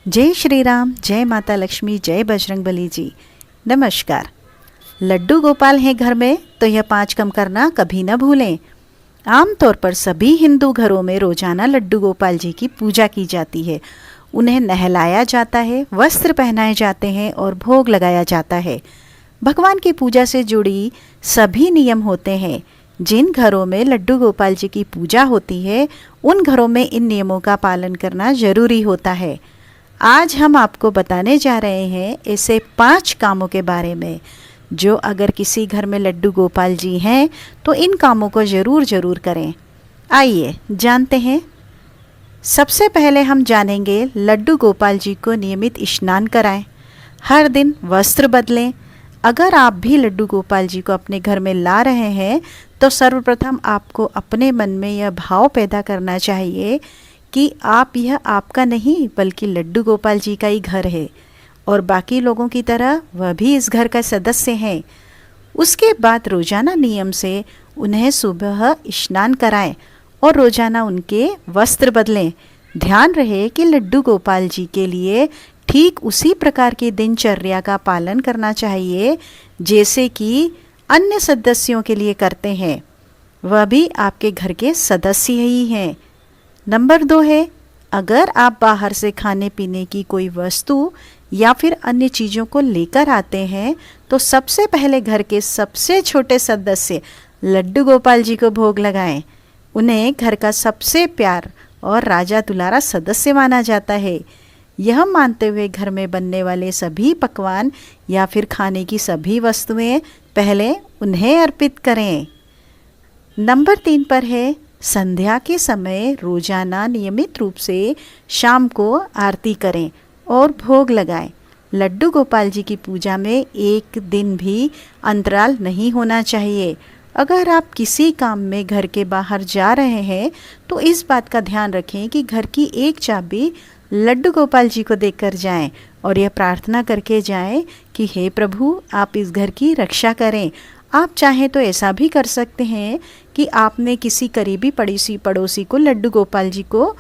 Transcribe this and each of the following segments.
जय श्री राम, जय माता लक्ष्मी, जय बजरंगबली जी। नमस्कार। लड्डू गोपाल हैं घर में तो यह 5 कम करना कभी न भूलें। आमतौर पर सभी हिंदू घरों में रोजाना लड्डू गोपाल जी की पूजा की जाती है। उन्हें नहलाया जाता है, वस्त्र पहनाए जाते हैं और भोग लगाया जाता है। भगवान की पूजा से जुड़ी सभी नियम होते हैं। जिन घरों में लड्डू गोपाल जी की पूजा होती है उन घरों में इन नियमों का पालन करना जरूरी होता है। आज हम आपको बताने जा रहे हैं ऐसे 5 कामों के बारे में जो अगर किसी घर में लड्डू गोपाल जी हैं तो इन कामों को ज़रूर करें। आइए जानते हैं। सबसे पहले हम जानेंगे लड्डू गोपाल जी को नियमित स्नान कराएं, हर दिन वस्त्र बदलें। अगर आप भी लड्डू गोपाल जी को अपने घर में ला रहे हैं तो सर्वप्रथम आपको अपने मन में यह भाव पैदा करना चाहिए कि यह आपका नहीं बल्कि लड्डू गोपाल जी का ही घर है और बाकी लोगों की तरह वह भी इस घर का सदस्य हैं। उसके बाद रोज़ाना नियम से उन्हें सुबह स्नान कराएं और रोज़ाना उनके वस्त्र बदलें। ध्यान रहे कि लड्डू गोपाल जी के लिए ठीक उसी प्रकार की दिनचर्या का पालन करना चाहिए जैसे कि अन्य सदस्यों के लिए करते हैं। वह भी आपके घर के सदस्य ही हैं। नंबर 2 है, अगर आप बाहर से खाने पीने की कोई वस्तु या फिर अन्य चीज़ों को लेकर आते हैं तो सबसे पहले घर के सबसे छोटे सदस्य लड्डू गोपाल जी को भोग लगाएं। उन्हें घर का सबसे प्यार और राजा दुलारा सदस्य माना जाता है। यह मानते हुए घर में बनने वाले सभी पकवान या फिर खाने की सभी वस्तुएं पहले उन्हें अर्पित करें। नंबर 3 पर है, संध्या के समय रोजाना नियमित रूप से शाम को आरती करें और भोग लगाएं। लड्डू गोपाल जी की पूजा में एक दिन भी अंतराल नहीं होना चाहिए। अगर आप किसी काम में घर के बाहर जा रहे हैं तो इस बात का ध्यान रखें कि घर की एक चाबी लड्डू गोपाल जी को देकर जाएं और यह प्रार्थना करके जाएं कि हे प्रभु, आप इस घर की रक्षा करें। आप चाहें तो ऐसा भी कर सकते हैं कि आपने किसी करीबी पड़ोसी को लड्डू गोपाल जी को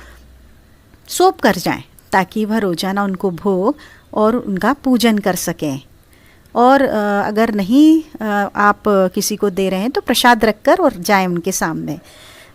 सौंप कर जाएं ताकि वह रोज़ाना उनको भोग और उनका पूजन कर सकें। और अगर नहीं आप किसी को दे रहे हैं तो प्रसाद रखकर और जाएं उनके सामने।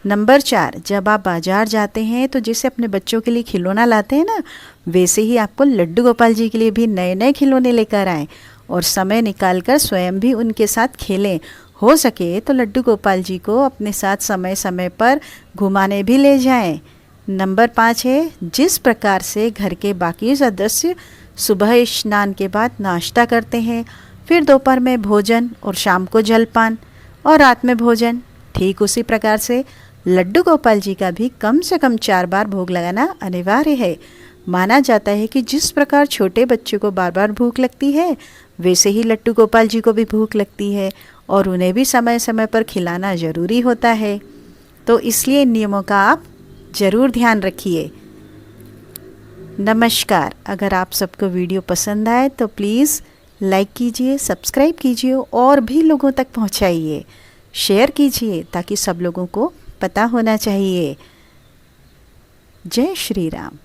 नंबर 4, जब आप बाज़ार जाते हैं तो जैसे अपने बच्चों के लिए खिलौना लाते हैं ना, वैसे ही आपको लड्डू गोपाल जी के लिए भी नए खिलौने लेकर आएँ और समय निकालकर स्वयं भी उनके साथ खेलें। हो सके तो लड्डू गोपाल जी को अपने साथ समय समय पर घुमाने भी ले जाएं। नंबर 5 है, जिस प्रकार से घर के बाकी सदस्य सुबह स्नान के बाद नाश्ता करते हैं, फिर दोपहर में भोजन और शाम को जलपान और रात में भोजन, ठीक उसी प्रकार से लड्डू गोपाल जी का भी कम से कम 4 बार भोग लगाना अनिवार्य है। माना जाता है कि जिस प्रकार छोटे बच्चों को बार बार भूख लगती है वैसे ही लड्डू गोपाल जी को भी भूख लगती है और उन्हें भी समय समय पर खिलाना ज़रूरी होता है। तो इसलिए इन नियमों का आप ज़रूर ध्यान रखिए। नमस्कार। अगर आप सबको वीडियो पसंद आए तो प्लीज़ लाइक कीजिए, सब्सक्राइब कीजिए और भी लोगों तक पहुंचाइए, शेयर कीजिए ताकि सब लोगों को पता होना चाहिए। जय श्री राम।